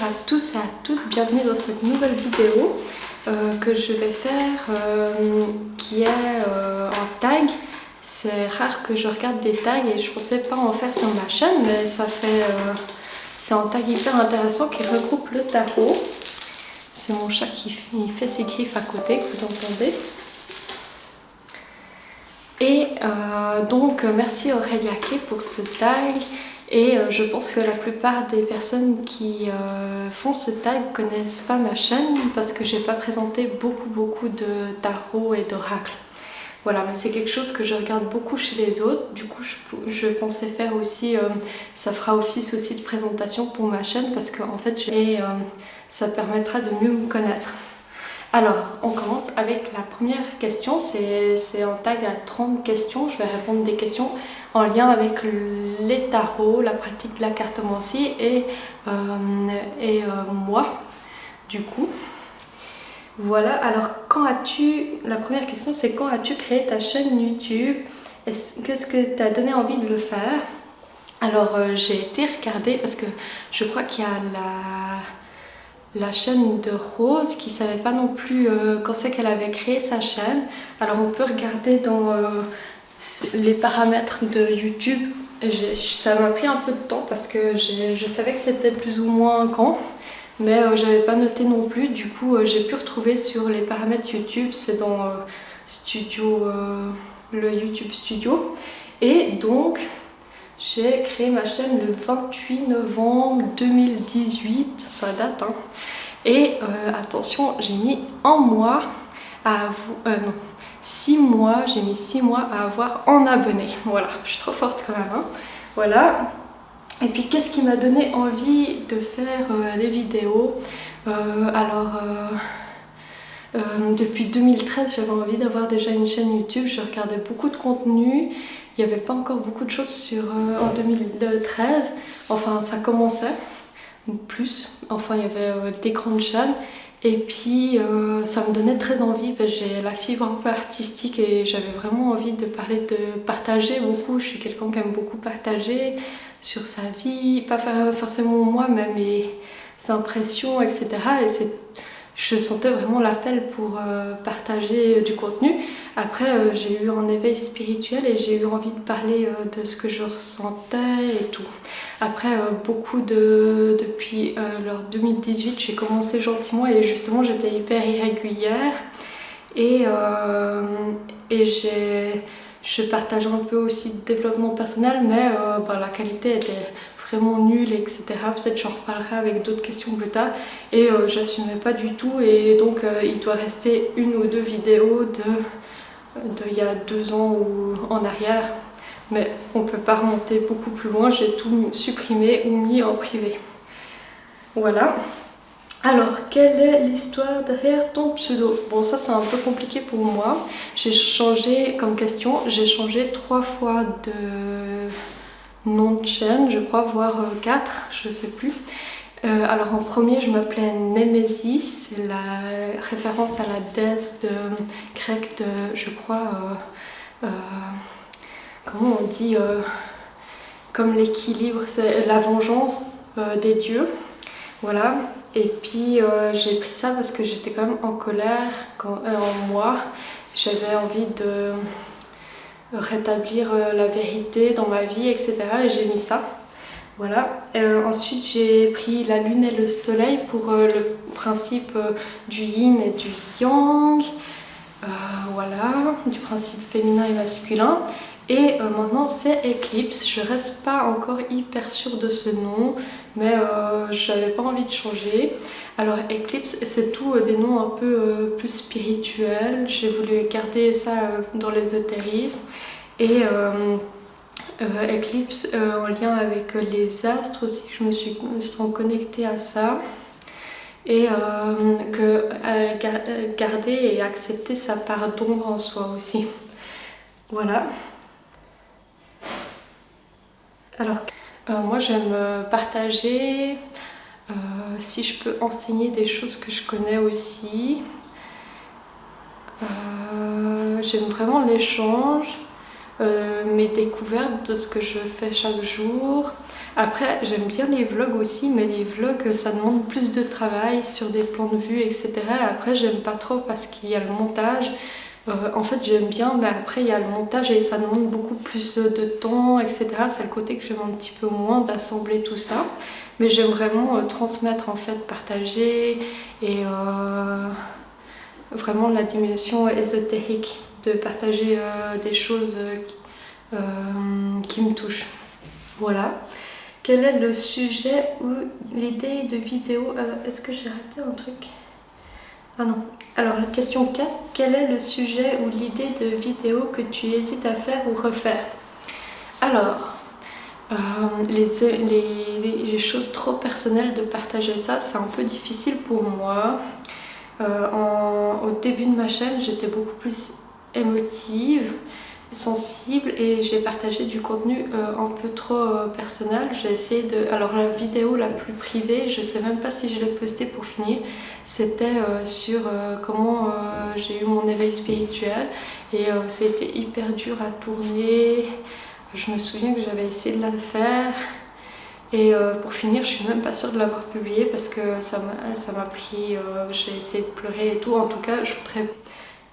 à tous et à toutes, bienvenue dans cette nouvelle vidéo que je vais faire qui est en tag. C'est rare que je regarde des tags et je pensais pas en faire sur ma chaîne, mais ça fait c'est un tag hyper intéressant qui regroupe le tarot. C'est mon chat qui fait ses griffes à côté que vous entendez. Et donc merci Aurélia Kay pour ce tag. Et je pense que la plupart des personnes qui font ce tag connaissent pas ma chaîne parce que j'ai pas présenté beaucoup de tarot et d'oracle. Voilà, mais c'est quelque chose que je regarde beaucoup chez les autres. Du coup, je pensais faire aussi, ça fera office aussi de présentation pour ma chaîne parce qu'en fait, ça permettra de mieux me connaître. Alors, on commence avec la première question. C'est un tag à 30 questions. Je vais répondre des questions en lien avec les tarots, la pratique de la cartomancie et moi, du coup. Voilà, alors la première question c'est quand as-tu créé ta chaîne YouTube? Qu'est-ce que t'as donné envie de le faire? Alors, j'ai été regarder parce que je crois qu'il y a la chaîne de Rose qui savait pas non plus quand c'est qu'elle avait créé sa chaîne. Alors on peut regarder dans les paramètres de YouTube. Ça m'a pris un peu de temps parce que je savais que c'était plus ou moins quand, mais j'avais pas noté non plus. Du coup j'ai pu retrouver sur les paramètres YouTube, c'est dans le YouTube Studio. Et donc j'ai créé ma chaîne le 28 novembre 2018, ça date hein. Et attention, j'ai mis un mois à non, 6 mois, j'ai mis 6 mois à avoir en abonnés. Voilà, je suis trop forte quand même hein. Voilà. Et puis qu'est-ce qui m'a donné envie de faire les vidéos? Depuis 2013, j'avais envie d'avoir déjà une chaîne YouTube. Je regardais beaucoup de contenu. Il n'y avait pas encore beaucoup de choses en 2013. Enfin, ça commençait. Plus. Enfin, il y avait des grandes chaînes. Et puis, ça me donnait très envie. Parce que j'ai la fibre un peu artistique et j'avais vraiment envie de partager beaucoup. Je suis quelqu'un qui aime beaucoup partager sur sa vie. Pas forcément moi, mais mes impressions, etc. Et je sentais vraiment l'appel pour partager du contenu. Après, j'ai eu un éveil spirituel et j'ai eu envie de parler de ce que je ressentais et tout. Après, depuis 2018, j'ai commencé gentiment et justement, j'étais hyper irrégulière. Et je partage un peu aussi de développement personnel, mais la qualité était vraiment nulle, etc. Peut-être j'en reparlerai avec d'autres questions plus tard. Et j'assumais pas du tout. Et donc, il doit rester une ou deux vidéos il y a 2 ans ou en arrière. Mais on peut pas remonter beaucoup plus loin. J'ai tout supprimé ou mis en privé. Voilà. Alors, quelle est l'histoire derrière ton pseudo? Bon, ça c'est un peu compliqué pour moi. J'ai changé comme question, j'ai changé 3 fois de nom de chaîne, je crois, voire 4, je sais plus. Alors en premier, je m'appelais Némésis, c'est la référence à la déesse grecque de, je crois, comment on dit, comme l'équilibre, c'est la vengeance des dieux. Voilà. Et puis j'ai pris ça parce que j'étais quand même en colère en moi. J'avais envie de rétablir la vérité dans ma vie, etc. Et j'ai mis ça. Voilà. Ensuite, j'ai pris la lune et le soleil pour le principe du yin et du yang. Voilà, du principe féminin et masculin. Et maintenant c'est Eclipse. Je reste pas encore hyper sûre de ce nom, mais j'avais pas envie de changer. Alors Eclipse, c'est tout des noms un peu plus spirituels. J'ai voulu garder ça dans l'ésotérisme. Et Eclipse en lien avec les astres aussi, je me sens connectée à ça. Et garder et accepter sa part d'ombre en soi aussi. Voilà. Alors, moi j'aime partager, si je peux enseigner des choses que je connais aussi. J'aime vraiment l'échange, mes découvertes de ce que je fais chaque jour. Après, j'aime bien les vlogs aussi, mais les vlogs, ça demande plus de travail sur des plans de vue, etc. Après, j'aime pas trop parce qu'il y a le montage. En fait, j'aime bien, mais après, il y a le montage et ça demande beaucoup plus de temps, etc. C'est le côté que j'aime un petit peu moins d'assembler tout ça. Mais j'aime vraiment transmettre, en fait, partager et vraiment la dimension ésotérique de partager des choses qui me touchent. Voilà. Quel est le sujet ou l'idée de vidéo Est-ce que j'ai raté un truc? Ah non. Alors, la question 4. Quel est le sujet ou l'idée de vidéo que tu hésites à faire ou refaire? Alors, les choses trop personnelles de partager ça, c'est un peu difficile pour moi. Au début de ma chaîne, j'étais beaucoup plus émotive, sensible et j'ai partagé du contenu un peu trop personnel. J'ai essayé de... Alors la vidéo la plus privée, je sais même pas si je l'ai postée pour finir, c'était sur comment j'ai eu mon éveil spirituel et c'était hyper dur à tourner. Je me souviens que j'avais essayé de la faire. Et pour finir, je suis même pas sûre de l'avoir publié parce que ça m'a pris, j'ai essayé de pleurer et tout. En tout cas, je voudrais...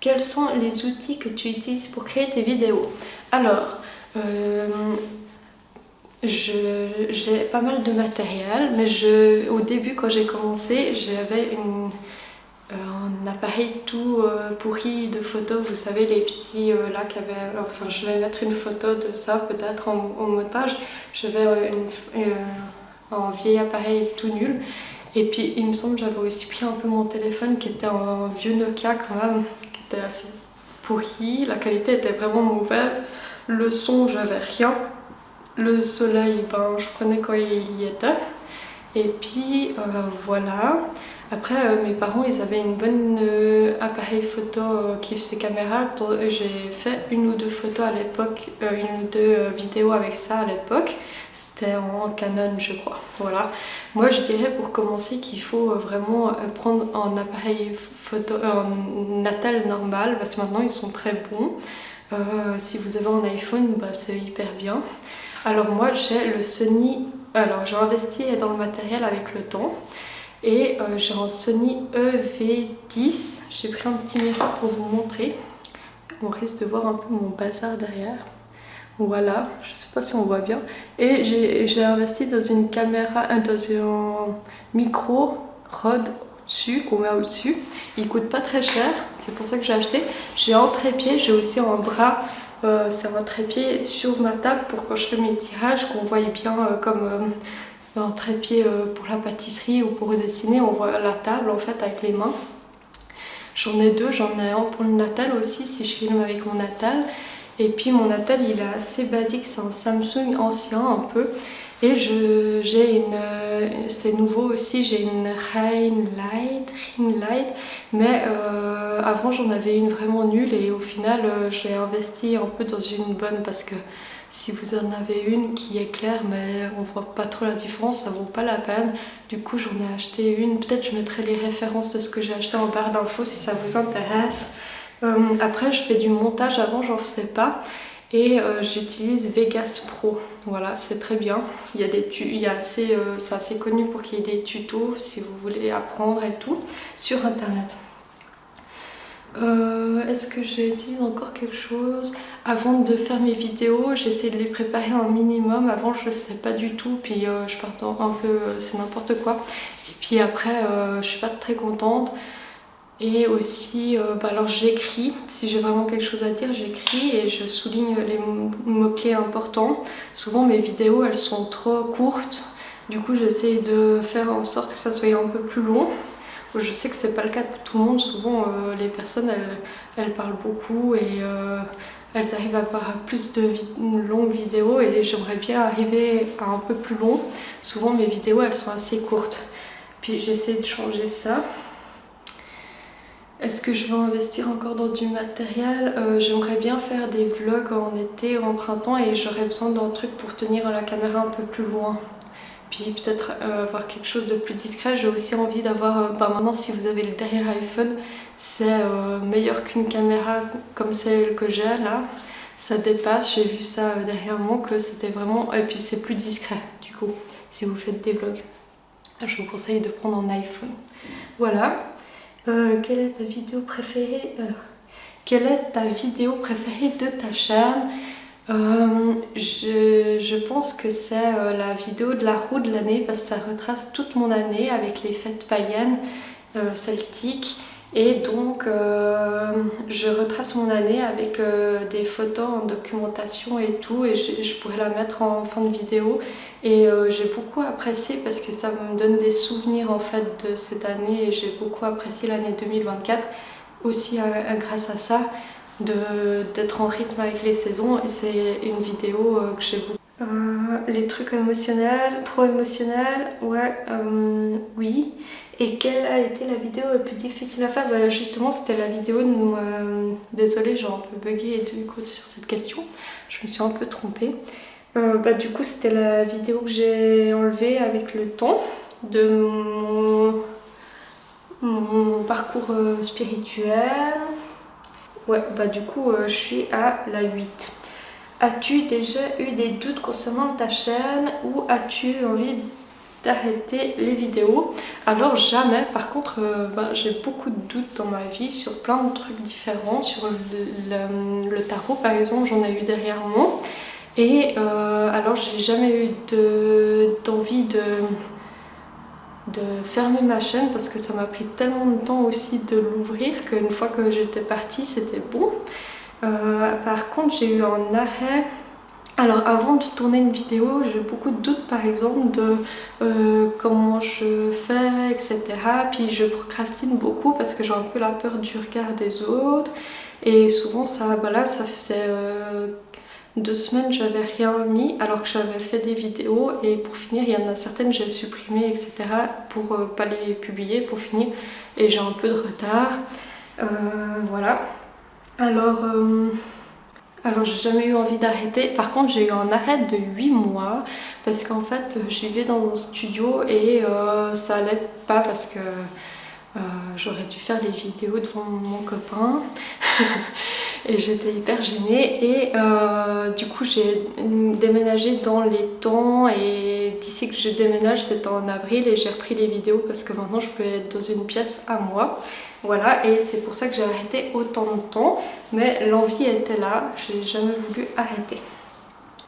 Quels sont les outils que tu utilises pour créer tes vidéos? Alors, j'ai pas mal de matériel, mais au début, quand j'ai commencé, j'avais un appareil tout pourri de photos, vous savez, les petits là qui avaient... Enfin, je vais mettre une photo de ça peut-être en montage. J'avais un vieil appareil tout nul. Et puis, il me semble que j'avais aussi pris un peu mon téléphone qui était un vieux Nokia quand même, qui était assez pourri. La qualité était vraiment mauvaise. Le son, j'avais rien. Le soleil, ben, je prenais quand il y était. Et puis, voilà. Après, mes parents, ils avaient une bonne appareil photo qui faisait caméra. J'ai fait une ou deux photos à l'époque, une ou deux vidéos avec ça à l'époque. C'était en Canon, je crois. Voilà. Moi, je dirais pour commencer qu'il faut vraiment prendre un appareil photo, un Natal normal, parce que maintenant ils sont très bons. Si vous avez un iPhone, bah, c'est hyper bien. Alors moi, j'ai le Sony. Alors, j'ai investi dans le matériel avec le temps. Et j'ai un Sony EV10. J'ai pris un petit miroir pour vous montrer. On risque de voir un peu mon bazar derrière. Voilà, je sais pas si on voit bien. Et j'ai investi dans une caméra, dans un micro Rode dessus, qu'on met au-dessus. Il coûte pas très cher, c'est pour ça que j'ai acheté. J'ai un trépied, j'ai aussi un bras. C'est un trépied sur ma table pour quand je fais mes tirages, qu'on voie bien comme un trépied pour la pâtisserie ou pour dessiner, on voit la table en fait avec les mains. J'en ai deux, j'en ai un pour le Natal aussi si je filme avec mon Natal. Et puis mon Natal il est assez basique, c'est un Samsung ancien un peu. Et c'est nouveau aussi, j'ai une Ring Light, mais avant j'en avais une vraiment nulle et au final j'ai investi un peu dans une bonne parce que si vous en avez une qui est claire mais on voit pas trop la différence, ça vaut pas la peine. Du coup j'en ai acheté une, peut-être je mettrai les références de ce que j'ai acheté en barre d'infos si ça vous intéresse. Après je fais du montage, avant j'en faisais pas. Et j'utilise Vegas Pro, voilà, c'est très bien. C'est assez connu pour qu'il y ait des tutos si vous voulez apprendre et tout sur internet. Est-ce que j'utilise encore quelque chose? Avant de faire mes vidéos, j'essaie de les préparer un minimum. Avant, je le faisais pas du tout, puis je partais un peu, c'est n'importe quoi. Et puis après, je suis pas très contente. Et aussi, alors j'écris, si j'ai vraiment quelque chose à dire, j'écris et je souligne les mots-clés importants. Souvent mes vidéos, elles sont trop courtes. Du coup, j'essaie de faire en sorte que ça soit un peu plus long. Je sais que c'est pas le cas pour tout le monde. Souvent, les personnes, elles parlent beaucoup et elles arrivent à avoir plus de longues vidéos et j'aimerais bien arriver à un peu plus long. Souvent, mes vidéos, elles sont assez courtes. Puis j'essaie de changer ça. Est-ce que je vais investir encore dans du matériel? J'aimerais bien faire des vlogs en été ou en printemps et j'aurais besoin d'un truc pour tenir la caméra un peu plus loin. Puis peut-être avoir quelque chose de plus discret. J'ai aussi envie d'avoir... maintenant, si vous avez le dernier iPhone, c'est meilleur qu'une caméra comme celle que j'ai là. ça dépasse. J'ai vu ça dernièrement que c'était vraiment... Et puis c'est plus discret du coup, si vous faites des vlogs. Je vous conseille de prendre un iPhone. Voilà. Quelle est ta vidéo préférée? Alors, quelle est ta vidéo préférée de ta chaîne? Je pense que c'est la vidéo de la roue de l'année parce que ça retrace toute mon année avec les fêtes païennes celtiques. Et donc je retrace mon année avec des photos en documentation et tout, et je pourrais la mettre en fin de vidéo. Et j'ai beaucoup apprécié parce que ça me donne des souvenirs en fait de cette année, et j'ai beaucoup apprécié l'année 2024 aussi grâce à ça, d'être en rythme avec les saisons. Et c'est une vidéo que j'ai beaucoup. Les trucs émotionnels, trop émotionnels, ouais, oui. Et quelle a été la vidéo la plus difficile à faire? Bah justement, c'était la vidéo de désolée, j'ai un peu bugué du coup sur cette question. Je me suis un peu trompée. Bah du coup, c'était la vidéo que j'ai enlevée avec le temps de mon parcours spirituel. Ouais, bah du coup, je suis à la 8. As-tu déjà eu des doutes concernant ta chaîne ou as-tu envie d'arrêter les vidéos? Alors jamais, par contre j'ai beaucoup de doutes dans ma vie sur plein de trucs différents, sur le tarot par exemple, j'en ai eu dernièrement, et alors j'ai jamais eu d'envie de fermer ma chaîne parce que ça m'a pris tellement de temps aussi de l'ouvrir qu'une fois que j'étais partie c'était bon. Par contre j'ai eu un arrêt. Alors avant de tourner une vidéo, j'ai beaucoup de doutes par exemple de comment je fais, etc. Puis je procrastine beaucoup parce que j'ai un peu la peur du regard des autres. Et souvent ça, bah là, ça faisait 2 semaines j'avais rien mis alors que j'avais fait des vidéos. Et pour finir, il y en a certaines j'ai supprimées, etc. pour pas les publier pour finir. Et j'ai un peu de retard. Voilà. Alors j'ai jamais eu envie d'arrêter. Par contre j'ai eu un arrêt de 8 mois parce qu'en fait j'y vais dans un studio et ça allait pas parce que j'aurais dû faire les vidéos devant mon copain et j'étais hyper gênée. Et du coup j'ai déménagé dans les temps, et d'ici que je déménage c'était en avril, et j'ai repris les vidéos parce que maintenant je peux être dans une pièce à moi. Voilà, et c'est pour ça que j'ai arrêté autant de temps, mais l'envie était là, j'ai jamais voulu arrêter.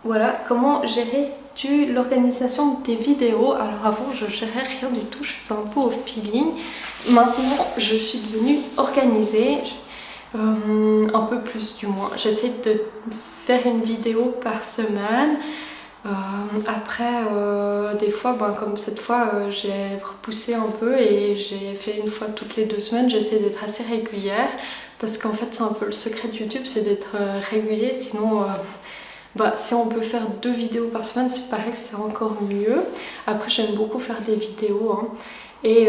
Voilà, comment gérais-tu l'organisation de tes vidéos? Alors avant, je gérais rien du tout, je faisais un peu au feeling. Maintenant, je suis devenue organisée, un peu plus du moins. J'essaie de faire une vidéo par semaine. Après des fois comme cette fois j'ai repoussé un peu et j'ai fait une fois toutes les 2 semaines. J'essaie d'être assez régulière parce qu'en fait c'est un peu le secret de YouTube, c'est d'être régulier. Sinon si on peut faire 2 vidéos par semaine, c'est pareil que c'est encore mieux. Après j'aime beaucoup faire des vidéos hein. Et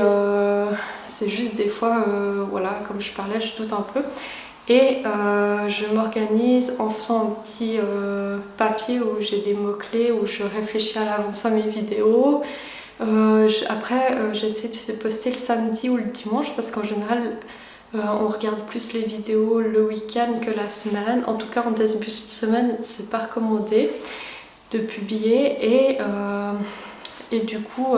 c'est juste des fois voilà, comme je parlais, je doute un peu. Et je m'organise en faisant un petit papier où j'ai des mots-clés, où je réfléchis à l'avance à mes vidéos. Après, j'essaie de poster le samedi ou le dimanche parce qu'en général, on regarde plus les vidéos le week-end que la semaine. En tout cas, en début de semaine, c'est pas recommandé de publier. Et du coup...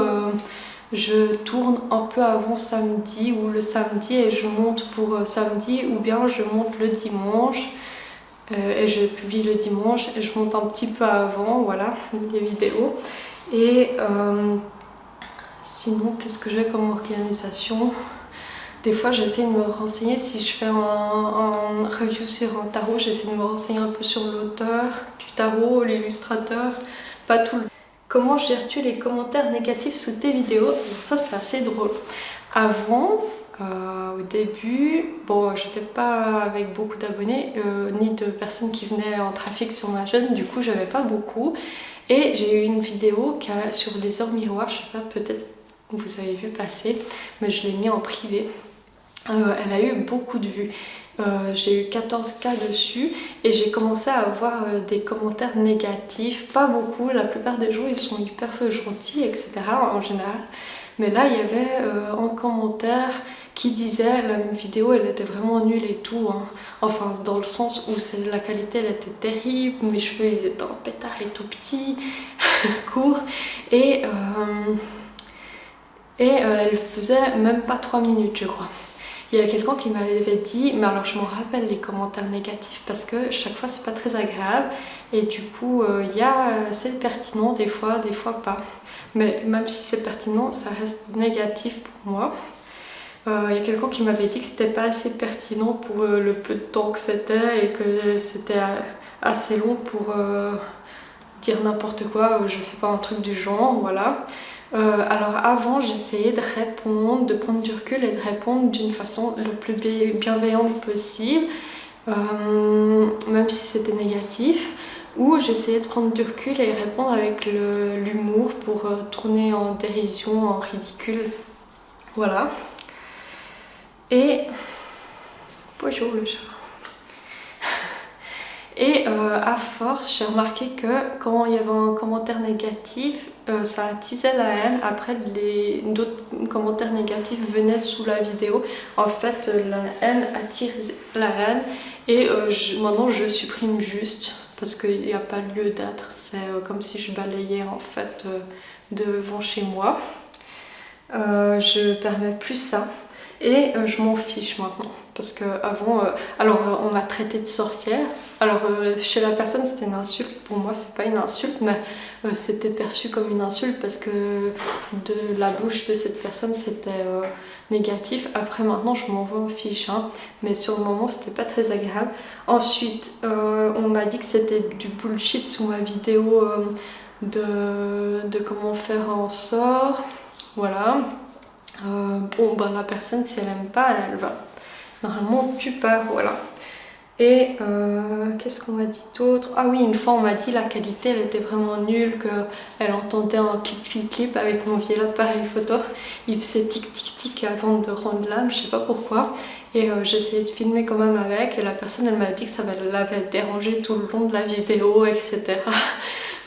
je tourne un peu avant samedi ou le samedi et je monte pour samedi, ou bien je monte le dimanche et je publie le dimanche et je monte un petit peu avant, voilà, les vidéos. Et sinon, qu'est-ce que j'ai comme organisation? Des fois j'essaie de me renseigner, si je fais un review sur un tarot, j'essaie de me renseigner un peu sur l'auteur du tarot, l'illustrateur, pas tout le... Comment gères-tu les commentaires négatifs sous tes vidéos? Ça c'est assez drôle. Avant, au début, bon j'étais pas avec beaucoup d'abonnés, ni de personnes qui venaient en trafic sur ma chaîne, du coup j'avais pas beaucoup. Et j'ai eu une vidéo sur les heures miroirs, je sais pas, peut-être vous avez vu passer, mais je l'ai mis en privé. Elle a eu beaucoup de vues. J'ai eu 14K dessus et j'ai commencé à avoir des commentaires négatifs, pas beaucoup, la plupart des gens ils sont hyper gentils, etc. en général. Mais là il y avait un commentaire qui disait la vidéo elle était vraiment nulle et tout, hein. Enfin dans le sens où la qualité elle était terrible, mes cheveux ils étaient en pétard et tout petits, courts, et elle faisait même pas 3 minutes je crois. Il y a quelqu'un qui m'avait dit, mais alors je m'en rappelle les commentaires négatifs parce que chaque fois c'est pas très agréable et du coup c'est pertinent des fois pas. Mais même si c'est pertinent, ça reste négatif pour moi. Il y a quelqu'un qui m'avait dit que c'était pas assez pertinent pour le peu de temps que c'était et que c'était assez long pour dire n'importe quoi, je sais pas, un truc du genre, voilà. Alors avant j'essayais de répondre, de prendre du recul et de répondre d'une façon le plus bienveillante possible, même si c'était négatif, ou j'essayais de prendre du recul et répondre avec l'humour pour tourner en dérision, en ridicule, voilà. Et bonjour le chat. Et à force, j'ai remarqué que quand il y avait un commentaire négatif, ça attisait la haine. Après, d'autres commentaires négatifs venaient sous la vidéo. En fait, la haine attire la haine. Et maintenant, je supprime juste parce qu'il n'y a pas lieu d'être. C'est comme si je balayais en fait devant chez moi. Je permets plus ça. Et je m'en fiche maintenant. Parce qu'avant, on m'a traité de sorcière. Alors chez la personne c'était une insulte, pour moi c'est pas une insulte, mais c'était perçu comme une insulte parce que de la bouche de cette personne c'était négatif. Après maintenant je m'en fiche, hein. Mais sur le moment c'était pas très agréable. Ensuite on m'a dit que c'était du bullshit sous ma vidéo de comment faire un sort, voilà. La personne si elle aime pas elle va normalement tu pars, voilà. Et qu'est-ce qu'on m'a dit d'autre? Ah oui, une fois on m'a dit la qualité elle était vraiment nulle, qu'elle entendait un clip avec mon vieil appareil photo, il faisait tic tic tic avant de rendre l'âme, je sais pas pourquoi. Et j'ai essayé de filmer quand même avec et la personne elle m'a dit que ça l'avait dérangé tout le long de la vidéo, etc.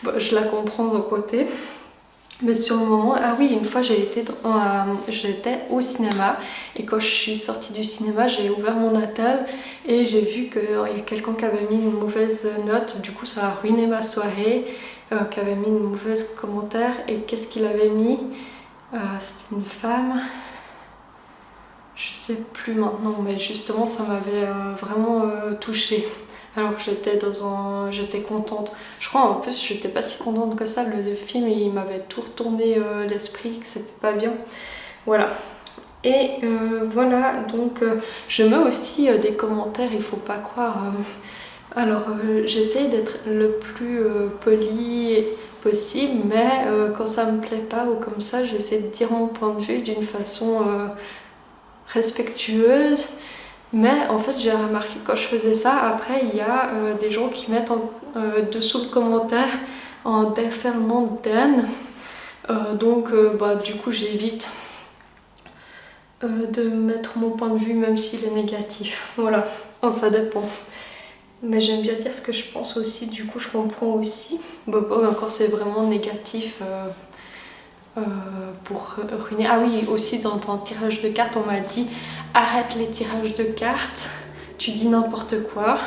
Bon, je la comprends d'un côté. Mais sur le moment, ah oui, une fois j'étais au cinéma et quand je suis sortie du cinéma, j'ai ouvert mon attel et j'ai vu qu'il y a quelqu'un qui avait mis une mauvaise note, du coup ça a ruiné ma soirée, qui avait mis une mauvaise commentaire. Et qu'est-ce qu'il avait mis? C'était une femme, je sais plus maintenant, mais justement ça m'avait vraiment touchée. Alors que j'étais contente. Je crois en plus j'étais pas si contente que ça. Le film il m'avait tout retourné l'esprit, que c'était pas bien. Voilà. Et voilà, donc je mets aussi des commentaires, il faut pas croire. J'essaie d'être le plus poli possible, mais quand ça me plaît pas ou comme ça, j'essaie de dire mon point de vue d'une façon respectueuse. Mais en fait j'ai remarqué que quand je faisais ça, après il y a des gens qui mettent dessous le commentaire en déferlement d'haine. Du coup j'évite de mettre mon point de vue même s'il est négatif. Voilà, ça dépend. Mais j'aime bien dire ce que je pense aussi, du coup je comprends aussi. Quand c'est vraiment négatif pour ruiner. Ah oui, aussi dans ton tirage de cartes, on m'a dit arrête les tirages de cartes, tu dis n'importe quoi.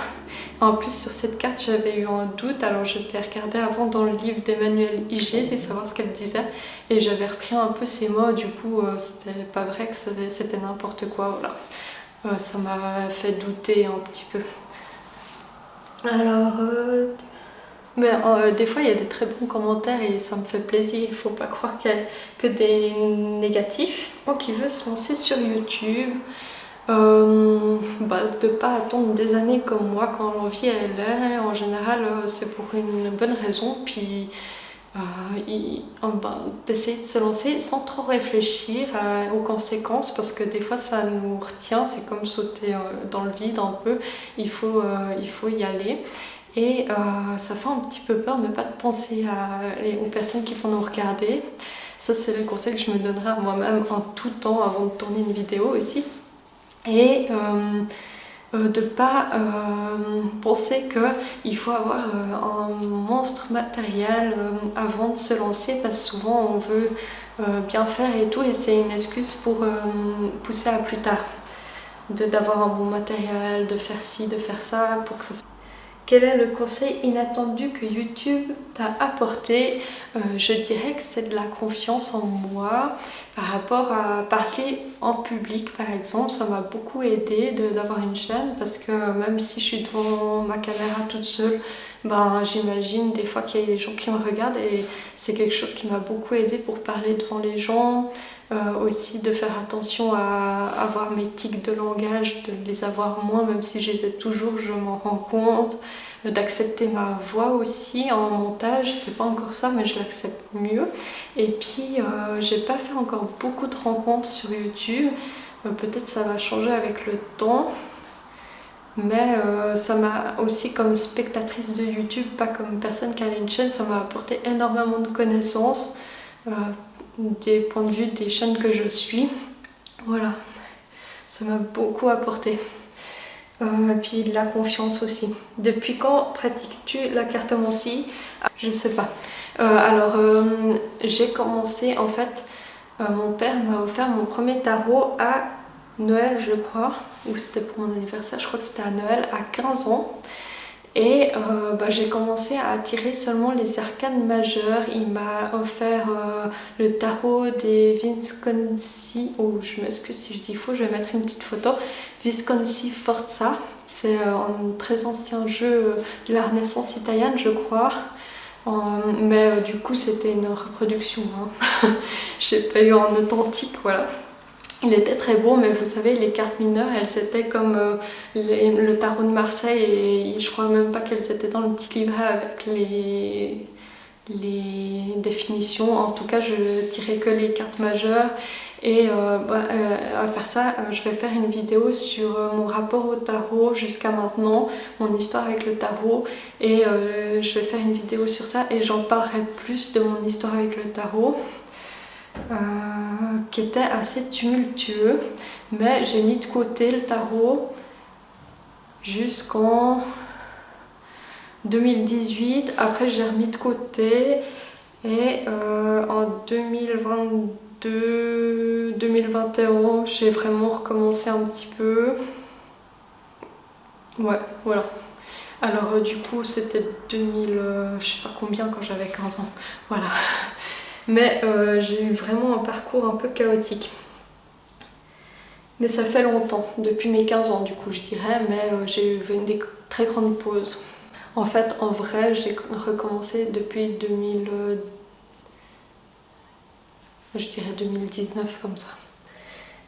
En plus sur cette carte j'avais eu un doute, alors j'étais regardée avant dans le livre d'Emmanuel Iger, c'est savoir ce qu'elle disait, et j'avais repris un peu ses mots, du coup c'était pas vrai que c'était n'importe quoi, voilà. Ça m'a fait douter un petit peu. Alors mais des fois il y a des très bons commentaires et ça me fait plaisir, il faut pas croire qu'il y a que des négatifs. Moi qui veux se lancer sur YouTube, de pas attendre des années comme moi quand l'envie elle est, en général c'est pour une bonne raison, puis d'essayer de se lancer sans trop réfléchir aux conséquences, parce que des fois ça nous retient, c'est comme sauter dans le vide un peu, il faut y aller. Et ça fait un petit peu peur, mais pas de penser aux personnes qui vont nous regarder. Ça c'est le conseil que je me donnerai à moi-même en tout temps avant de tourner une vidéo aussi. Et de pas penser qu'il faut avoir un monstre matériel avant de se lancer, parce que souvent on veut bien faire et tout, et c'est une excuse pour pousser à plus tard, d'avoir un bon matériel, de faire ci, de faire ça, pour que ça soit... Quel est le conseil inattendu que YouTube t'a apporté? Je dirais que c'est de la confiance en moi par rapport à parler en public par exemple. Ça m'a beaucoup aidé d'avoir une chaîne, parce que même si je suis devant ma caméra toute seule, ben, j'imagine des fois qu'il y a des gens qui me regardent, et c'est quelque chose qui m'a beaucoup aidé pour parler devant les gens. Aussi de faire attention à avoir mes tics de langage, de les avoir moins, même si je les ai toujours, je m'en rends compte. D'accepter ma voix aussi en montage, c'est pas encore ça, mais je l'accepte mieux. Et puis j'ai pas fait encore beaucoup de rencontres sur YouTube, peut-être ça va changer avec le temps, mais ça m'a aussi, comme spectatrice de YouTube, pas comme personne qui a une chaîne, ça m'a apporté énormément de connaissances des points de vue des chaînes que je suis. Voilà, ça m'a beaucoup apporté. Puis de la confiance aussi. Depuis quand pratiques-tu la cartomancie? Je sais pas. J'ai commencé en fait, mon père m'a offert mon premier tarot à Noël, je crois, ou c'était pour mon anniversaire, je crois que c'était à Noël, à 15 ans. Et j'ai commencé à tirer seulement les arcanes majeures. Il m'a offert le tarot des Visconti, oh je m'excuse si je dis faux, je vais mettre une petite photo, Visconti Forza, c'est un très ancien jeu de la Renaissance italienne je crois, mais du coup c'était une reproduction, hein. J'ai pas eu un authentique, voilà. Il était très beau, mais vous savez, les cartes mineures, elles étaient comme le tarot de Marseille, et je crois même pas qu'elles étaient dans le petit livret avec les définitions. En tout cas, je tirais que les cartes majeures. Et à part ça, je vais faire une vidéo sur mon rapport au tarot jusqu'à maintenant, mon histoire avec le tarot, et je vais faire une vidéo sur ça, et j'en parlerai plus de mon histoire avec le tarot. Qui était assez tumultueux, mais j'ai mis de côté le tarot jusqu'en 2018. Après j'ai remis de côté, et en 2022-2021 j'ai vraiment recommencé un petit peu. Ouais, voilà. Alors du coup c'était 2000, je sais pas combien, quand j'avais 15 ans, voilà. Mais j'ai eu vraiment un parcours un peu chaotique. Mais ça fait longtemps, depuis mes 15 ans du coup je dirais, mais j'ai eu des très grandes pauses. En fait, en vrai, j'ai recommencé depuis 2019 comme ça.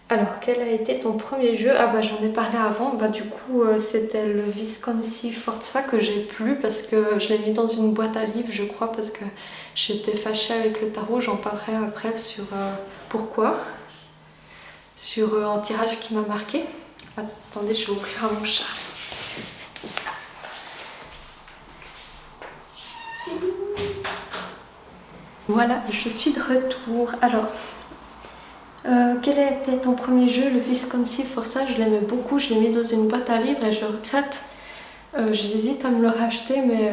Alors, quel a été ton premier jeu? Ah bah j'en ai parlé avant, du coup c'était le Visconti Forza que j'ai plus, parce que je l'ai mis dans une boîte à livres je crois, parce que j'étais fâchée avec le tarot, j'en parlerai après sur pourquoi. Sur un tirage qui m'a marqué. Attendez, je vais ouvrir à mon chat. Voilà, je suis de retour. Alors, quel a été ton premier jeu? Le Visconti Forza, je l'aimais beaucoup, je l'ai mis dans une boîte à livres et je regrette. J'hésite à me le racheter, mais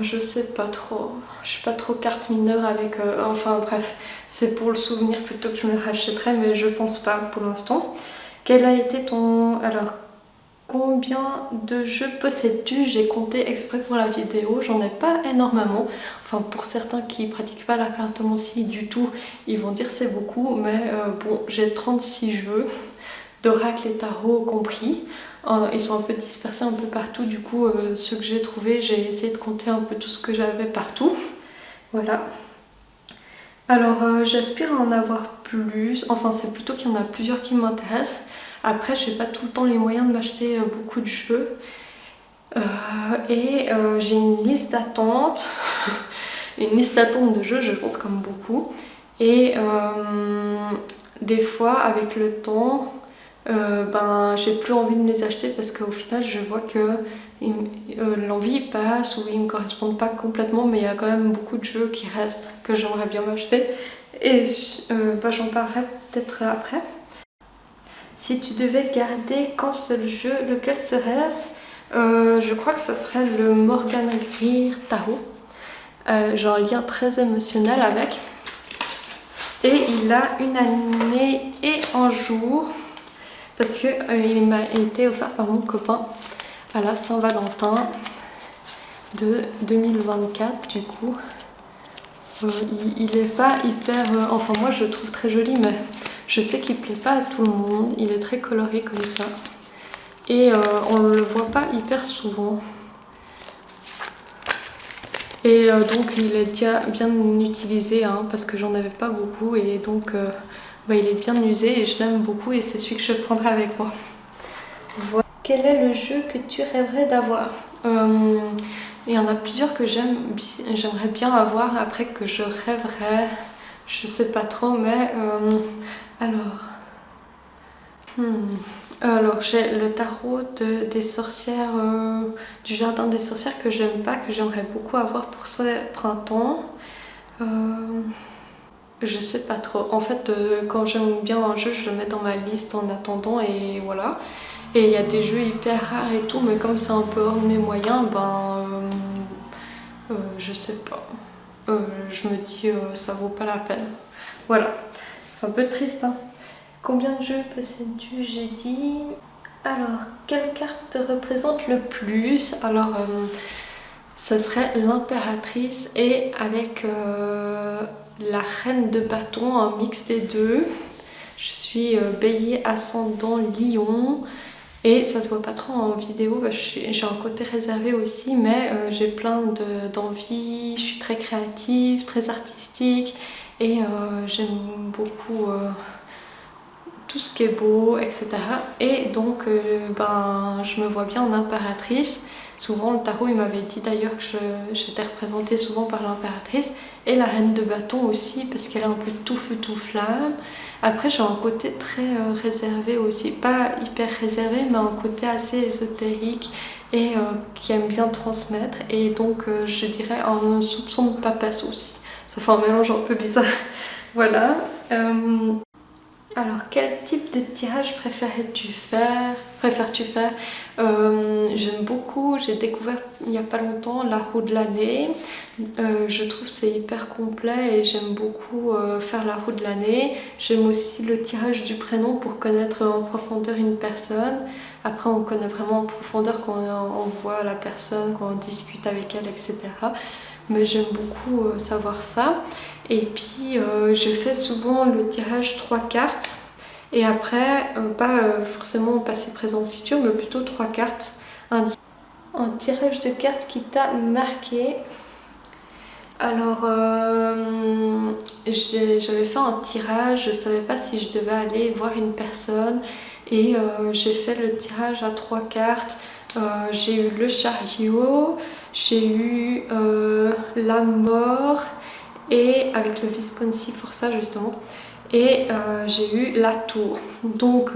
je sais pas trop. Je suis pas trop carte mineure avec... enfin bref, c'est pour le souvenir plutôt que je me le rachèterais, mais je pense pas pour l'instant. Quel a été ton... Alors, combien de jeux possèdes-tu? J'ai compté exprès pour la vidéo, j'en ai pas énormément. Enfin, pour certains qui pratiquent pas la cartomancie du tout, ils vont dire c'est beaucoup, mais bon, j'ai 36 jeux, d'oracle et tarot compris. Ils sont un peu dispersés un peu partout, du coup ceux que j'ai trouvés, j'ai essayé de compter un peu tout ce que j'avais partout. Voilà. Alors j'aspire à en avoir plus, enfin c'est plutôt qu'il y en a plusieurs qui m'intéressent. Après j'ai pas tout le temps les moyens de m'acheter beaucoup de jeux. J'ai une liste d'attente, une liste d'attente de jeux je pense comme beaucoup. Et des fois avec le temps, j'ai plus envie de me les acheter, parce qu'au final je vois que l'envie passe, ou ils me correspondent pas complètement, mais il y a quand même beaucoup de jeux qui restent que j'aimerais bien m'acheter, et j'en parlerai peut-être après. Si tu devais garder qu'un seul jeu, lequel serait-ce? Je crois que ça serait le Morgan Greer Tarot. J'ai un lien très émotionnel avec. Et il a une année et un jour parce que il m'a été offert par mon copain à la Saint-Valentin de 2024 du coup. Il est pas hyper... enfin moi je le trouve très joli, mais je sais qu'il plaît pas à tout le monde. Il est très coloré comme ça. Et on le voit pas hyper souvent. Et donc il est déjà bien utilisé hein, parce que j'en avais pas beaucoup. Et donc il est bien usé et je l'aime beaucoup et c'est celui que je prendrai avec moi. Voilà. Quel est le jeu que tu rêverais d'avoir? Il y en a plusieurs que j'aimerais bien avoir, après que je rêverais, je sais pas trop, mais alors j'ai le tarot des sorcières, du jardin des sorcières que j'aime pas, que j'aimerais beaucoup avoir pour ce printemps. Je sais pas trop. En fait, quand j'aime bien un jeu, je le mets dans ma liste en attendant et voilà. Et il y a des jeux hyper rares et tout, mais comme c'est un peu hors de mes moyens, je sais pas. Je me dis ça vaut pas la peine. Voilà. C'est un peu triste, hein. Combien de jeux possèdes-tu? J'ai dit. Alors, quelle carte te représente le plus? Alors, ça serait l'impératrice et avec la reine de bâton, un mix des deux. Je suis bélier ascendant lion. Et ça se voit pas trop en vidéo, j'ai un côté réservé aussi, mais j'ai plein d'envie, je suis très créative, très artistique et j'aime beaucoup tout ce qui est beau, etc. Et donc je me vois bien en impératrice. Souvent le tarot il m'avait dit d'ailleurs que j'étais représentée souvent par l'impératrice et la reine de bâton aussi parce qu'elle est un peu tout feu tout flamme. Après j'ai un côté très réservé aussi, pas hyper réservé mais un côté assez ésotérique et qui aime bien transmettre et donc je dirais un soupçon de papesse aussi. Ça fait un mélange un peu bizarre. Voilà. Alors, quel type de tirage préfères-tu faire? J'aime beaucoup, j'ai découvert il n'y a pas longtemps la roue de l'année. Je trouve que c'est hyper complet et j'aime beaucoup faire la roue de l'année. J'aime aussi le tirage du prénom pour connaître en profondeur une personne. Après, on connaît vraiment en profondeur quand on voit la personne, quand on discute avec elle, etc. Mais j'aime beaucoup savoir ça. Et puis je fais souvent le tirage 3 cartes et après pas forcément passé, présent, futur mais plutôt 3 cartes. Un tirage de cartes qui t'a marqué. Alors j'avais fait un tirage, je savais pas si je devais aller voir une personne et j'ai fait le tirage à 3 cartes. J'ai eu le chariot, j'ai eu la mort et avec le Visconti Forza justement et j'ai eu la tour. Donc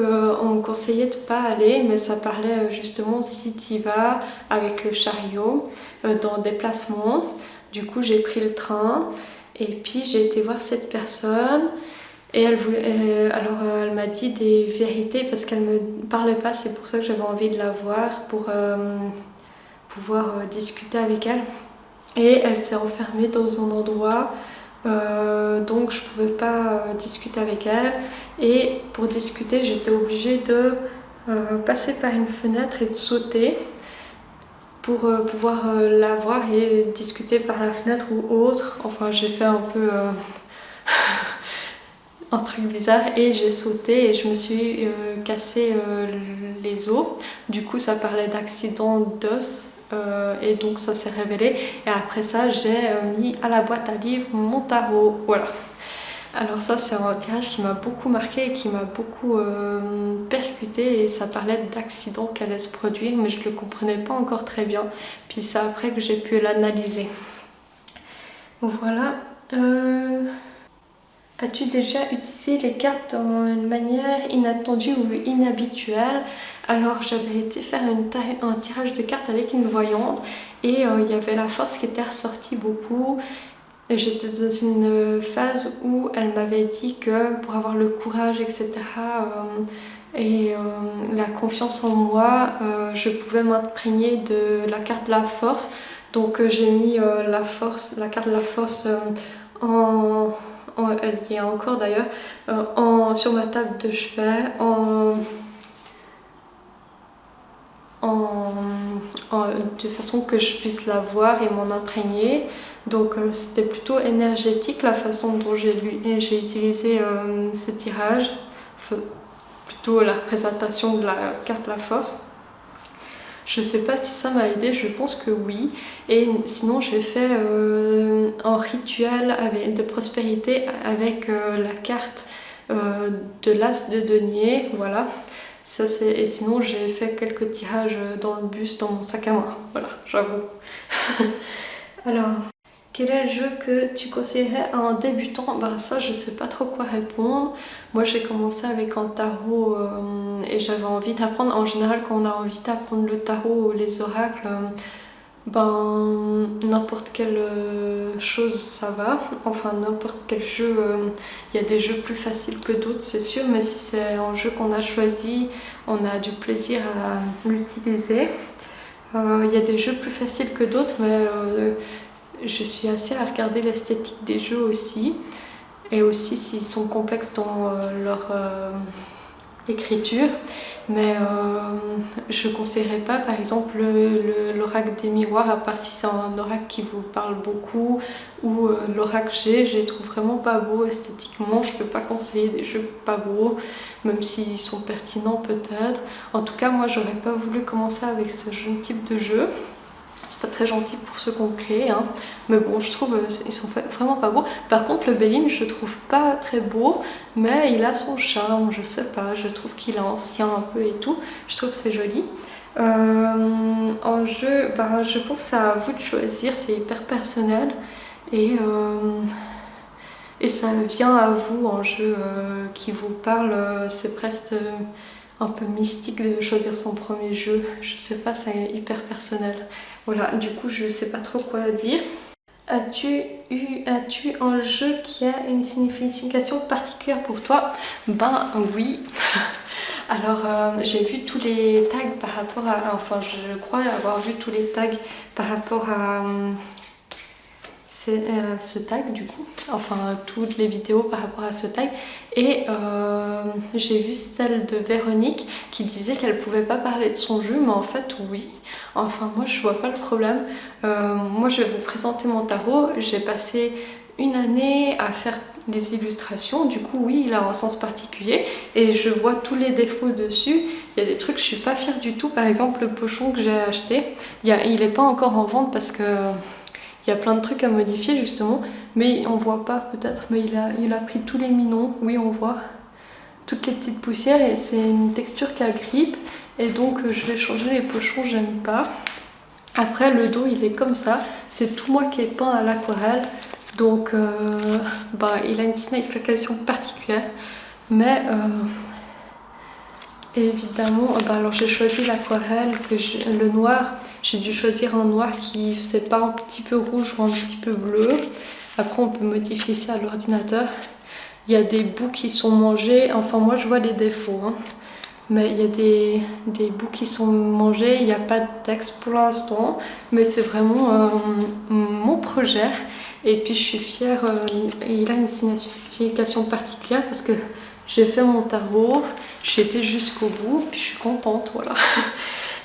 on me conseillait de pas aller mais ça parlait justement si tu y vas avec le chariot dans des déplacement. Du coup j'ai pris le train et puis j'ai été voir cette personne et elle m'a dit des vérités parce qu'elle me parlait pas, c'est pour ça que j'avais envie de la voir pour pouvoir discuter avec elle. Et elle s'est enfermée dans un endroit, donc je pouvais pas discuter avec elle. Et pour discuter, j'étais obligée de passer par une fenêtre et de sauter pour pouvoir la voir et discuter par la fenêtre ou autre. Enfin, j'ai fait un peu un truc bizarre et j'ai sauté et je me suis cassé les os. Du coup ça parlait d'accident d'os et donc ça s'est révélé et après ça j'ai mis à la boîte à livres mon tarot. Voilà. Alors ça c'est un tirage qui m'a beaucoup marqué et qui m'a beaucoup percuté et ça parlait d'accident qui allait se produire mais je le comprenais pas encore très bien. Puis c'est après que j'ai pu l'analyser. Voilà. As-tu déjà utilisé les cartes d'une manière inattendue ou inhabituelle? Alors j'avais été faire un tirage de cartes avec une voyante et il y avait la force qui était ressortie beaucoup. J'étais dans une phase où elle m'avait dit que pour avoir le courage, etc. Et la confiance en moi, je pouvais m'imprégner de la carte de la force. Donc j'ai mis la carte de la force en elle y est encore d'ailleurs, sur ma table de chevet, de façon que je puisse la voir et m'en imprégner. Donc c'était plutôt énergétique la façon dont j'ai utilisé ce tirage, plutôt la représentation de la carte La Force. Je sais pas si ça m'a aidé, je pense que oui. Et sinon j'ai fait un rituel de prospérité avec la carte de l'As de denier, voilà. Ça, et sinon j'ai fait quelques tirages dans le bus, dans mon sac à main, voilà, j'avoue. Alors, quel est le jeu que tu conseillerais à un débutant? Bah ça, je sais pas trop quoi répondre. Moi, j'ai commencé avec un tarot et j'avais envie d'apprendre. En général, quand on a envie d'apprendre le tarot ou les oracles, n'importe quelle chose ça va. Enfin, n'importe quel jeu. Il y a des jeux plus faciles que d'autres, c'est sûr, mais si c'est un jeu qu'on a choisi, on a du plaisir à l'utiliser. Il y a des jeux plus faciles que d'autres, mais je suis assez à regarder l'esthétique des jeux aussi, et aussi s'ils sont complexes dans leur écriture. Mais je ne conseillerais pas par exemple l'oracle des miroirs, à part si c'est un oracle qui vous parle beaucoup, ou l'oracle G, je les trouve vraiment pas beaux esthétiquement. Je ne peux pas conseiller des jeux pas beaux, même s'ils sont pertinents peut-être. En tout cas, moi j'aurais pas voulu commencer avec ce type de jeu. C'est pas très gentil pour ceux qu'on crée, hein. Mais bon, je trouve ils sont vraiment pas beaux. Par contre, le Béline, je trouve pas très beau, mais il a son charme, je sais pas, je trouve qu'il est ancien un peu et tout. Je trouve c'est joli. En jeu, je pense que c'est à vous de choisir, c'est hyper personnel et ça vient à vous en jeu qui vous parle. C'est presque un peu mystique de choisir son premier jeu. Je sais pas, c'est hyper personnel. Voilà, du coup, je sais pas trop quoi dire. As-tu un jeu qui a une signification particulière pour toi? Ben oui. Alors, j'ai vu tous les tags par rapport à... Enfin, je crois avoir vu tous les tags par rapport à ce tag, du coup. Enfin, toutes les vidéos par rapport à ce tag. Et j'ai vu celle de Véronique qui disait qu'elle pouvait pas parler de son jeu, mais en fait, oui. Enfin, moi, je vois pas le problème. Moi, je vais vous présenter mon tarot. J'ai passé une année à faire les illustrations. Du coup, oui, il a un sens particulier. Et je vois tous les défauts dessus. Il y a des trucs que je suis pas fière du tout. Par exemple, le pochon que j'ai acheté, il est pas encore en vente parce que il y a plein de trucs à modifier justement. Mais on voit pas peut-être. Mais il a pris tous les minons. Oui, on voit toutes les petites poussières. Et c'est une texture qui agrippe. Et donc je vais changer les pochons, j'aime pas. Après le dos il est comme ça, c'est tout moi qui ai peint à l'aquarelle. Donc il a une signification particulière. Mais évidemment, alors j'ai choisi l'aquarelle, le noir. J'ai dû choisir un noir qui c'est pas un petit peu rouge ou un petit peu bleu. Après on peut modifier ça à l'ordinateur. Il y a des bouts qui sont mangés, enfin moi je vois les défauts, hein. Mais il y a des bouts qui sont mangés, il n'y a pas de texte pour l'instant, mais c'est vraiment mon projet. Et puis je suis fière, il a une signification particulière parce que j'ai fait mon tarot, j'ai été jusqu'au bout, puis je suis contente, voilà,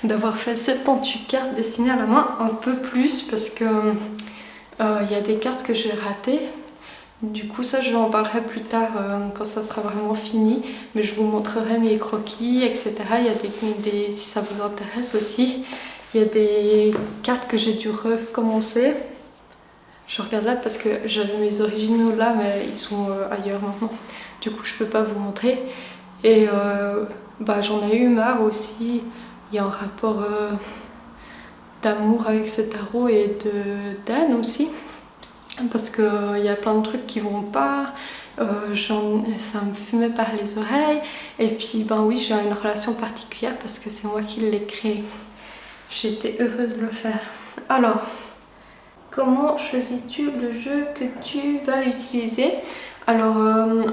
d'avoir fait 78 cartes dessinées à la main, un peu plus parce que il y a des cartes que j'ai ratées. Du coup ça je en parlerai plus tard quand ça sera vraiment fini, mais je vous montrerai mes croquis, etc. Il y a si ça vous intéresse aussi, il y a des cartes que j'ai dû recommencer. Je regarde là parce que j'avais mes originaux là, mais ils sont ailleurs maintenant. Du coup je peux pas vous montrer. Et j'en ai eu marre aussi. Il y a un rapport d'amour avec ce tarot et d'Anne aussi. Parce qu'il y a plein de trucs qui vont pas, ça me fumait par les oreilles. Et puis oui, j'ai une relation particulière parce que c'est moi qui l'ai créé. J'étais heureuse de le faire. Alors, comment choisis-tu le jeu que tu vas utiliser? Alors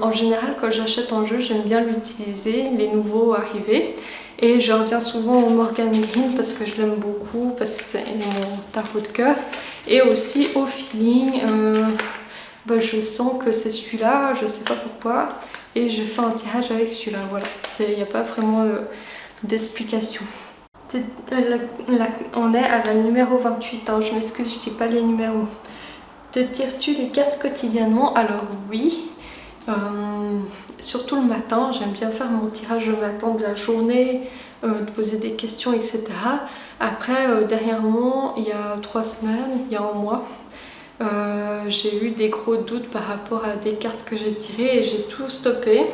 en général quand j'achète un jeu, j'aime bien l'utiliser, les nouveaux arrivés. Et je reviens souvent au Morgan Green parce que je l'aime beaucoup, parce que c'est mon tarot de cœur. Et aussi au feeling, bah, je sens que c'est celui-là, je sais pas pourquoi, et je fais un tirage avec celui-là. Voilà, il n'y a pas vraiment d'explication. On est à la numéro 28, hein. Je m'excuse, je dis pas les numéros. Te tires-tu les cartes quotidiennement? Alors oui, surtout le matin, j'aime bien faire mon tirage le matin de la journée, de poser des questions, etc. Après, dernièrement, il y a 3 semaines, il y a un mois, j'ai eu des gros doutes par rapport à des cartes que j'ai tirées et j'ai tout stoppé.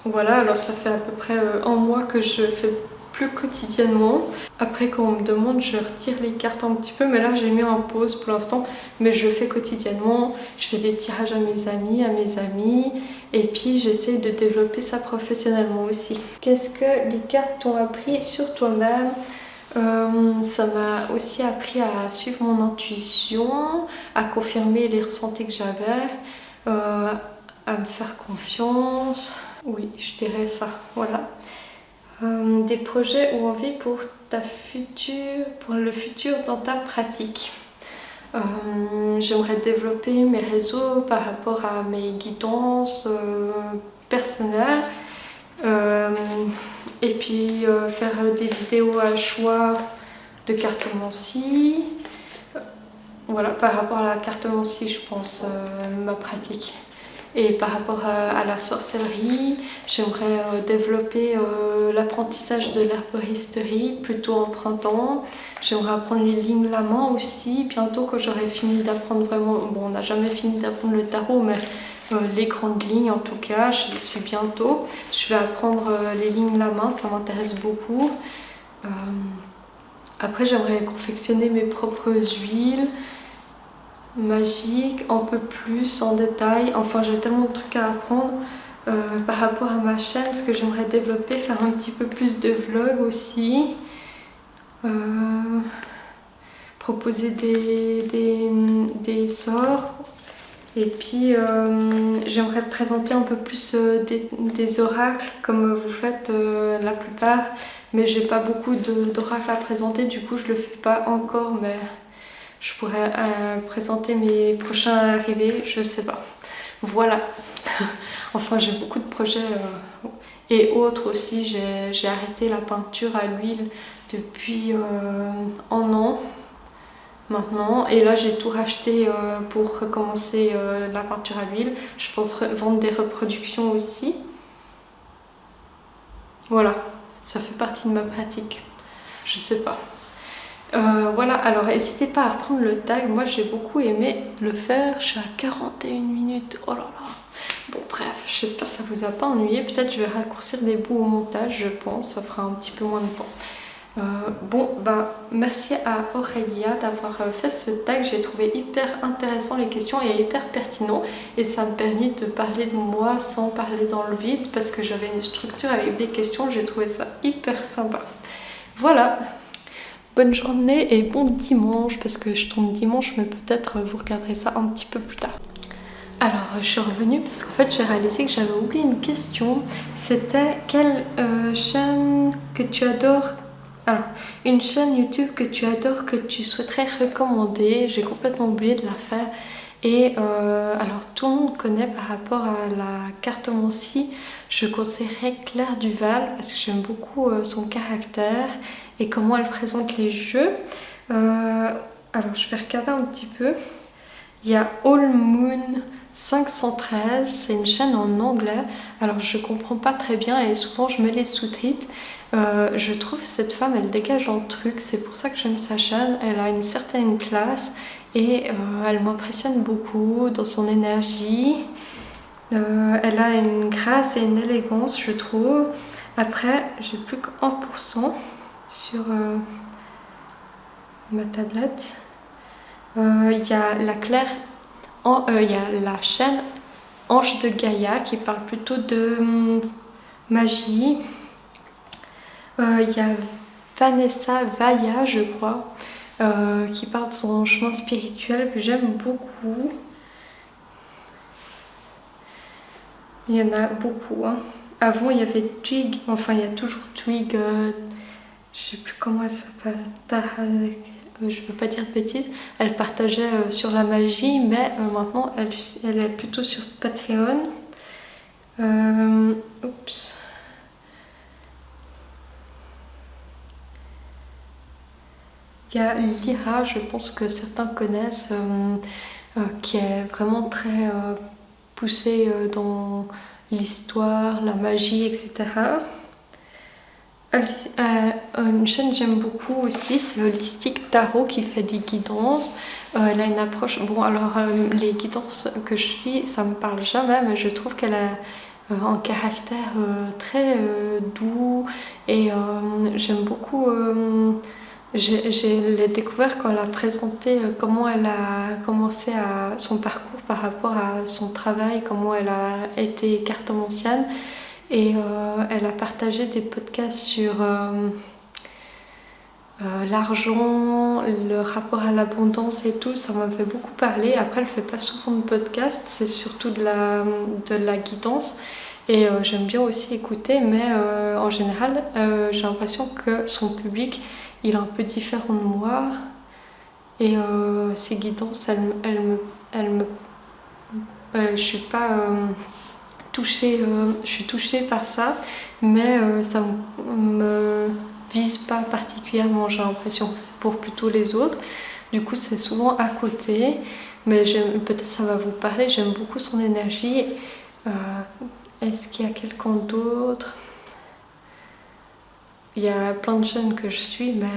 Voilà, alors ça fait à peu près un mois que je fais plus quotidiennement. Après, quand on me demande, je retire les cartes un petit peu, mais là j'ai mis en pause pour l'instant. Mais je fais quotidiennement, je fais des tirages à mes amis, et puis j'essaie de développer ça professionnellement aussi. Qu'est-ce que les cartes t'ont appris sur toi-même? Ça m'a aussi appris à suivre mon intuition, à confirmer les ressentis que j'avais, à me faire confiance. Oui, je dirais ça, voilà. Des projets ou envies pour le futur dans ta pratique. J'aimerais développer mes réseaux par rapport à mes guidances personnelles. Et puis faire des vidéos à choix de cartomancie. Voilà, par rapport à la cartomancie, je pense, ma pratique. Et par rapport à la sorcellerie, j'aimerais développer l'apprentissage de l'herboristerie plutôt en printemps. J'aimerais apprendre les lignes la main aussi. Bientôt, quand j'aurai fini d'apprendre vraiment, bon, on n'a jamais fini d'apprendre le tarot, mais les grandes lignes en tout cas, je les suis bientôt. Je vais apprendre les lignes la main, ça m'intéresse beaucoup. Après, j'aimerais confectionner mes propres huiles magiques, un peu plus en détail. Enfin, j'ai tellement de trucs à apprendre par rapport à ma chaîne, ce que j'aimerais développer, faire un petit peu plus de vlogs aussi. Proposer des sorts. Et puis j'aimerais présenter un peu plus des oracles comme vous faites la plupart, mais j'ai pas beaucoup d'oracles à présenter, du coup je le fais pas encore, mais je pourrais présenter mes prochains arrivés, je sais pas. Voilà. Enfin, j'ai beaucoup de projets et autres aussi. J'ai arrêté la peinture à l'huile depuis un an maintenant, et là j'ai tout racheté pour recommencer la peinture à l'huile. Je pense vendre des reproductions aussi. Voilà, ça fait partie de ma pratique, je sais pas. Voilà, alors n'hésitez pas à reprendre le tag, moi j'ai beaucoup aimé le faire. Je suis à 41 minutes, oh là là. Bon bref, j'espère que ça vous a pas ennuyé, peut-être je vais raccourcir des bouts au montage, je pense, ça fera un petit peu moins de temps. Bon, ben, merci à Aurélia d'avoir fait ce tag, j'ai trouvé hyper intéressant les questions et hyper pertinent, et ça me permet de parler de moi sans parler dans le vide parce que j'avais une structure avec des questions, j'ai trouvé ça hyper sympa. Voilà, bonne journée et bon dimanche, parce que je tourne dimanche, mais peut-être vous regarderez ça un petit peu plus tard. Alors, je suis revenue parce qu'en fait j'ai réalisé que j'avais oublié une question, c'était quelle chaîne que tu adores. Alors, une chaîne YouTube que tu adores, que tu souhaiterais recommander. J'ai complètement oublié de la faire. Et alors, tout le monde connaît par rapport à la cartomancie. Je conseillerais Claire Duval parce que j'aime beaucoup son caractère et comment elle présente les jeux. Alors, je vais regarder un petit peu. Il y a All Moon 513, c'est une chaîne en anglais. Alors, je comprends pas très bien et souvent je mets les sous-titres. Je trouve cette femme, elle dégage un truc, c'est pour ça que j'aime sa chaîne. Elle a une certaine classe et elle m'impressionne beaucoup dans son énergie. Elle a une grâce et une élégance, je trouve. Après, j'ai plus que 1% sur ma tablette. Il y a la Claire, il y a la chaîne Ange de Gaïa qui parle plutôt de magie. Il y a Vanessa Vaya, je crois, qui parle de son chemin spirituel que j'aime beaucoup. Il y en a beaucoup. Hein. Avant, il y avait Twig, enfin il y a toujours Twig, je sais plus comment elle s'appelle. je veux pas dire de bêtises, elle partageait sur la magie, mais maintenant elle est plutôt sur Patreon. Oups. Il y a Lyra, je pense que certains connaissent, qui est vraiment très poussée dans l'histoire, la magie, etc. Une chaîne que j'aime beaucoup aussi, c'est Holistic Tarot qui fait des guidances. Elle a une approche. Bon, alors les guidances que je suis, ça me parle jamais, mais je trouve qu'elle a un caractère très doux et j'aime beaucoup. Je l'ai découvert quand elle a présenté comment elle a commencé son parcours par rapport à son travail, comment elle a été cartomancienne. Et elle a partagé des podcasts sur l'argent, le rapport à l'abondance et tout. Ça m'a fait beaucoup parler. Après, elle fait pas souvent de podcasts, c'est surtout de la guidance. Et j'aime bien aussi écouter, mais en général, j'ai l'impression que son public, il est un peu différent de moi. Et ses guidances, je suis pas je suis touchée par ça, mais ça me vise pas particulièrement, j'ai l'impression que c'est pour plutôt les autres. Du coup, c'est souvent à côté, mais peut-être ça va vous parler, j'aime beaucoup son énergie. Est-ce qu'il y a quelqu'un d'autre? Il y a plein de chaînes que je suis, mais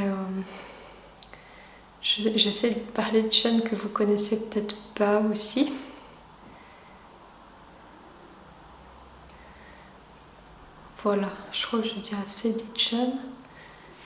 j'essaie de parler de chaînes que vous connaissez peut-être pas aussi. Voilà, je crois que j'ai déjà assez dit de chaînes.